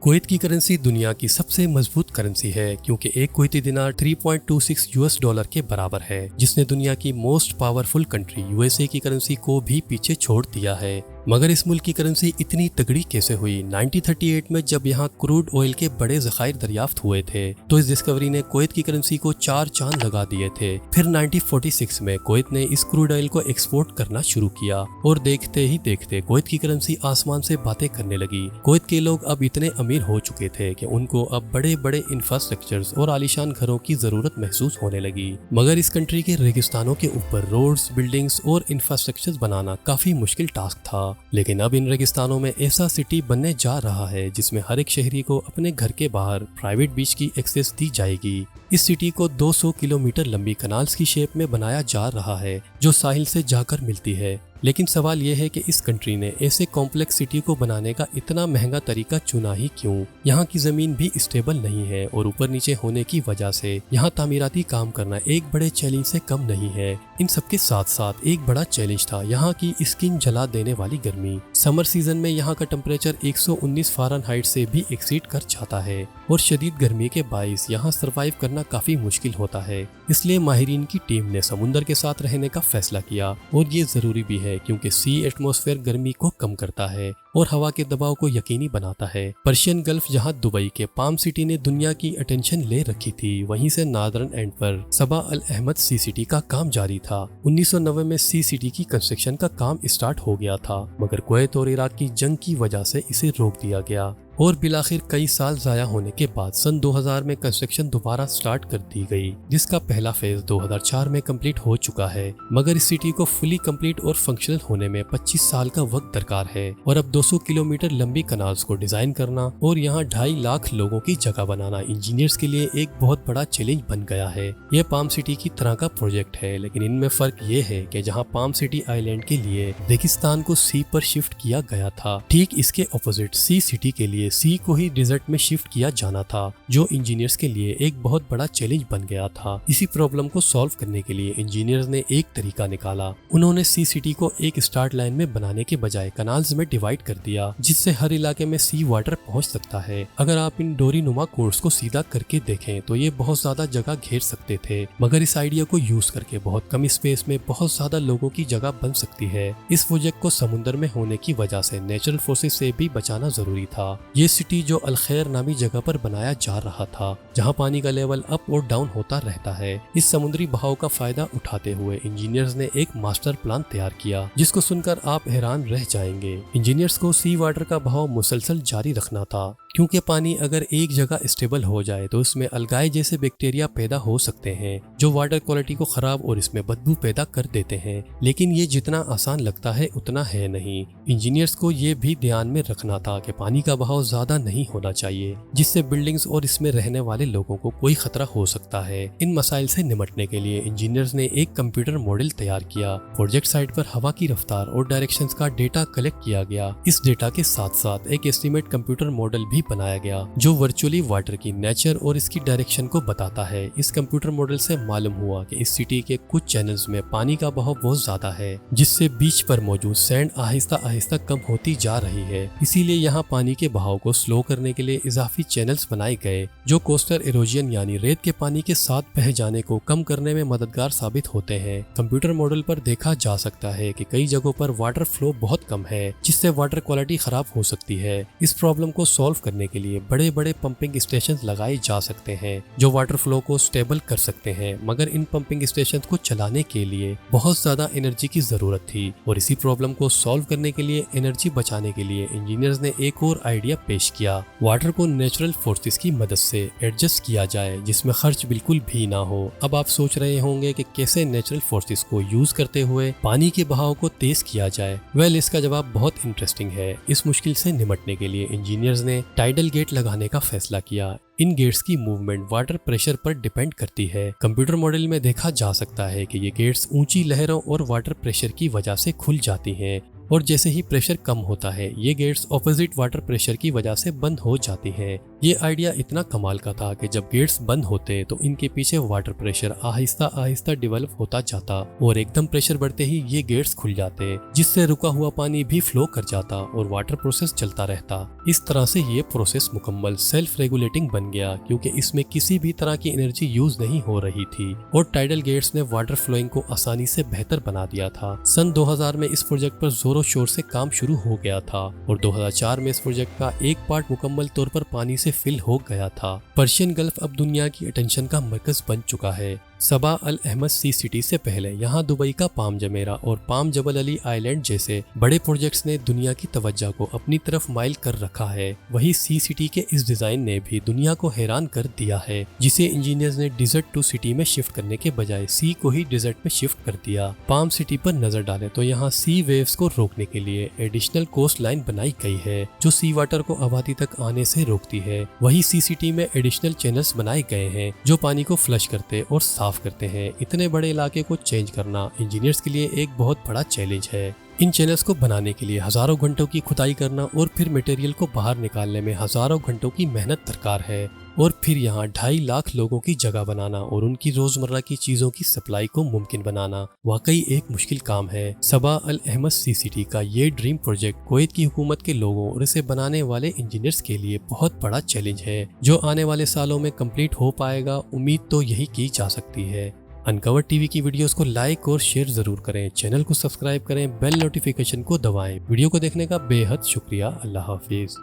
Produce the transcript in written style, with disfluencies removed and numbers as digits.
Kuwait की currency दुनिया की सबसे मजबूत करेंसी है क्योंकि एक कुवैती दिनार 3.26 यूएस डॉलर के बराबर है, जिसने दुनिया की मोस्ट पावरफुल कंट्री यूएसए की करेंसी को भी पीछे छोड़ दिया है। मगर इस मुल्क की करेंसी इतनी तगड़ी कैसे हुई? 1938 में जब यहाँ क्रूड ऑयल के बड़े ज़खायर दरियाफ्त हुए थे तो इस डिस्कवरी ने कुवैत की करेंसी को 4 चांद लगा दिए थे। फिर 1946 में कुवैत ने इस क्रूड ऑयल को एक्सपोर्ट करना शुरू किया और देखते ही देखते कुवैत की करेंसी आसमान से बातें करने लगी। कुवैत के लोग अब इतने अमीर हो चुके थे कि उनको अब बड़े बड़े इंफ्रास्ट्रक्चर्स और आलीशान घरों की जरूरत महसूस होने लगी। मगर इस कंट्री के रेगिस्तानों के ऊपर रोड्स, बिल्डिंग्स और इंफ्रास्ट्रक्चर्स बनाना काफी मुश्किल टास्क था। लेकिन अब इन रेगिस्तानों में ऐसा सिटी बनने जा रहा है जिसमें हर एक शहरी को अपने घर के बाहर प्राइवेट बीच की एक्सेस दी जाएगी। इस सिटी को 200 किलोमीटर लंबी कनाल्स की शेप में बनाया जा रहा है जो साहिल से जाकर मिलती है। लेकिन सवाल यह है कि इस कंट्री ने ऐसे कॉम्प्लेक्स सिटी को बनाने का इतना महंगा तरीका चुना ही क्यों? यहाँ की जमीन भी स्टेबल नहीं है और ऊपर नीचे होने की वजह से यहाँ तामीराती काम करना एक बड़े चैलेंज से कम नहीं है। इन सबके साथ साथ एक बड़ा चैलेंज था यहाँ की स्किन जला देने वाली गर्मी। समर सीजन में यहाँ का टेम्परेचर 119 फ़ारेनहाइट से भी एक्सीड कर जाता है और शदीद गर्मी के बाइस यहाँ सरवाइव करना काफी मुश्किल होता है। इसलिए माहिरीन की टीम ने समुंदर के साथ रहने का फैसला किया और ये जरूरी भी है क्योंकि सी एटमॉस्फेयर गर्मी को कम करता है और हवा के दबाव को यकीनी बनाता है। पर्शियन गल्फ जहां दुबई के पाम सिटी ने दुनिया की अटेंशन ले रखी थी, वहीं से नादरन एंड पर सबा अल अहमद सी सिटी का काम जारी था। 1990 में सी सिटी की कंस्ट्रक्शन का काम स्टार्ट हो गया था, मगर कुवैत और इराक की जंग की वजह से इसे रोक दिया गया और बिलाखिर कई साल जाया होने के बाद सन 2000 में कंस्ट्रक्शन दोबारा स्टार्ट कर दी गई, जिसका पहला फेज 2004 में कंप्लीट हो चुका है। मगर इस सिटी को फुली कंप्लीट और फंक्शनल होने में 25 साल का वक्त दरकार है और अब 200 किलोमीटर लंबी कनाल्स को डिजाइन करना और यहाँ 2.5 लाख लोगों की जगह बनाना इंजीनियर्स के लिए एक बहुत बड़ा चैलेंज बन गया है। यह पाम सिटी की तरह का प्रोजेक्ट है, लेकिन इनमें फर्क ये है कि जहाँ पाम सिटी आइलैंड के लिए रेगिस्तान को सी पर शिफ्ट किया गया था, ठीक इसके ऑपोजिट सी सिटी के लिए सी को ही डिजर्ट में शिफ्ट किया जाना था, जो इंजीनियर्स के लिए एक बहुत बड़ा चैलेंज बन गया था। इसी प्रॉब्लम को सॉल्व करने के लिए इंजीनियर्स ने एक तरीका निकाला। उन्होंने सी सिटी को एक स्टार्ट लाइन में बनाने के बजाय कनाल्स में डिवाइड कर दिया, जिससे हर इलाके में सी वाटर पहुंच सकता है। अगर आप इन डोरी नुमा कोर्स को सीधा करके देखें तो ये बहुत ज्यादा जगह घेर सकते थे, मगर इस आइडिया को यूज करके बहुत कम स्पेस में बहुत ज्यादा लोगों की जगह बन सकती है। इस प्रोजेक्ट को समुद्र में होने की वजह से नेचुरल फोर्सेस से भी बचाना जरूरी था। ये सिटी जो अल खैर नामी जगह पर बनाया जा रहा था, जहां पानी का लेवल अप और डाउन होता रहता है। इस समुद्री बहाव का फायदा उठाते हुए इंजीनियर्स ने एक मास्टर प्लान तैयार किया, जिसको सुनकर आप हैरान रह जाएंगे। इंजीनियर्स को सी वाटर का बहाव मुसलसल जारी रखना था, क्योंकि पानी अगर एक जगह स्टेबल हो जाए तो इसमें अलगाए जैसे बैक्टीरिया पैदा हो सकते हैं जो वाटर क्वालिटी को खराब और इसमें बदबू पैदा कर देते हैं। लेकिन ये जितना आसान लगता है उतना है नहीं। इंजीनियर्स को ये भी ध्यान में रखना था कि पानी का बहाव ज्यादा नहीं होना चाहिए, जिससे बिल्डिंग्स और इसमें रहने वाले लोगों को कोई खतरा हो सकता है। इन मसाइल से निपटने के लिए इंजीनियर्स ने एक कंप्यूटर मॉडल तैयार किया। प्रोजेक्ट साइट पर हवा की रफ्तार और डायरेक्शंस का डेटा कलेक्ट किया गया। इस डेटा के साथ साथ एक एस्टीमेट कंप्यूटर मॉडल भी बनाया गया जो वर्चुअली वाटर की नेचर और इसकी डायरेक्शन को बताता है। इस कंप्यूटर मॉडल से मालूम हुआ कि इस सिटी के कुछ चैनल्स में पानी का बहाव बहुत ज्यादा है, जिससे बीच पर मौजूद सैंड आहिस्ता आहिस्ता कम होती जा रही है। इसीलिए यहाँ पानी के बहाव को स्लो करने के लिए इजाफी चैनल्स बनाए गए जो कोस्टर इरोजन यानी रेत के पानी के साथ बह जाने को कम करने में मददगार साबित होते हैं। कंप्यूटर मॉडल पर देखा जा सकता है कि कई जगहों पर वाटर फ्लो बहुत कम है, जिससे वाटर क्वालिटी खराब हो सकती है। इस प्रॉब्लम को सॉल्व करने के लिए बड़े बड़े पंपिंग स्टेशन लगाए जा सकते हैं जो वाटर फ्लो को स्टेबल कर सकते हैं, मगर इन पंपिंग स्टेशन को चलाने के लिए बहुत ज्यादा एनर्जी की जरूरत थी और इसी प्रॉब्लम को सॉल्व करने के लिए एनर्जी बचाने के लिए इंजीनियर्स ने एक और आइडिया पेश किया। वाटर को नेचुरल फोर्सेस की मदद से एडजस्ट किया जाए जिसमें खर्च बिल्कुल भी ना हो। अब आप सोच रहे होंगे कि कैसे नेचुरल फोर्सेस को यूज करते हुए पानी के बहाव को तेज किया जाए। वेल, इसका जवाब बहुत इंटरेस्टिंग है। इस मुश्किल से निपटने के लिए इंजीनियर्स ने टाइडल गेट लगाने का फैसला किया। इन गेट्स की मूवमेंट वाटर प्रेशर पर डिपेंड करती है। कंप्यूटर मॉडल में देखा जा सकता है कि ये गेट्स ऊंची लहरों और वाटर प्रेशर की वजह से खुल जाती हैं और जैसे ही प्रेशर कम होता है ये गेट्स ऑपोजिट वाटर प्रेशर की वजह से बंद हो जाती हैं। ये आइडिया इतना कमाल का था कि जब गेट्स बंद होते तो इनके पीछे water pressure Aahista Aahista develop होता जाता और एकदम प्रेशर बढ़ते ही ये गेट्स खुल जाते, जिससे रुका हुआ पानी भी फ्लो कर जाता और वाटर प्रोसेस चलता रहता। इस तरह से ये प्रोसेस मुकम्मल सेल्फ रेगुलेटिंग बन गया, क्योंकि इसमें किसी भी तरह की एनर्जी यूज नहीं हो रही थी और टाइडल गेट्स ने वाटर फ्लोइंग को आसानी से बेहतर बना दिया था। सन 2000 में इस प्रोजेक्ट पर जोरों शोर से काम शुरू हो गया था और 2004 में इस प्रोजेक्ट का एक पार्ट मुकम्मल तौर पर पानी से फिल हो गया था। पर्शियन गल्फ अब दुनिया की अटेंशन का मरकज बन चुका है। सबा अल अहमद सी सिटी से पहले यहाँ दुबई का पाम जमेरा और पाम जबल अली आइलैंड जैसे बड़े प्रोजेक्ट्स ने दुनिया की तवज्जो को अपनी तरफ माइल कर रखा है। वही सी सिटी के इस डिजाइन ने भी दुनिया को हैरान कर दिया है, जिसे इंजीनियर्स ने डिजर्ट टू सिटी में शिफ्ट करने के बजाय सी को ही डिजर्ट में शिफ्ट कर दिया। पाम सिटी पर नजर डालें तो यहाँ सी वेव्स को रोकने के लिए एडिशनल कोस्ट लाइन बनाई गई है, जो सी वाटर को आबादी तक आने से रोकती है। वही सी सिटी में एडिशनल चैनल्स बनाए गए हैं जो पानी को फ्लश करते और साफ करते हैं। इतने बड़े इलाके को चेंज करना इंजीनियर्स के लिए एक बहुत बड़ा चैलेंज है। इन चैनल्स को बनाने के लिए हजारों घंटों की खुदाई करना और फिर मटेरियल को बाहर निकालने में हजारों घंटों की मेहनत दरकार है और फिर यहाँ 2.5 लाख लोगों की जगह बनाना और उनकी रोजमर्रा की चीजों की सप्लाई को मुमकिन बनाना वाकई एक मुश्किल काम है। सबा अल अहमद सी सिटी का ये ड्रीम प्रोजेक्ट कुवैत की हुकूमत के लोगों और इसे बनाने वाले इंजीनियर्स के लिए बहुत बड़ा चैलेंज है, जो आने वाले सालों में कंप्लीट हो पाएगा। उम्मीद तो यही की जा सकती है। अनकवर टीवी की वीडियोस को लाइक और शेयर जरूर करें, चैनल को सब्सक्राइब करें, बेल नोटिफिकेशन को दबाएं। वीडियो को देखने का बेहद शुक्रिया। अल्लाह हाफिज।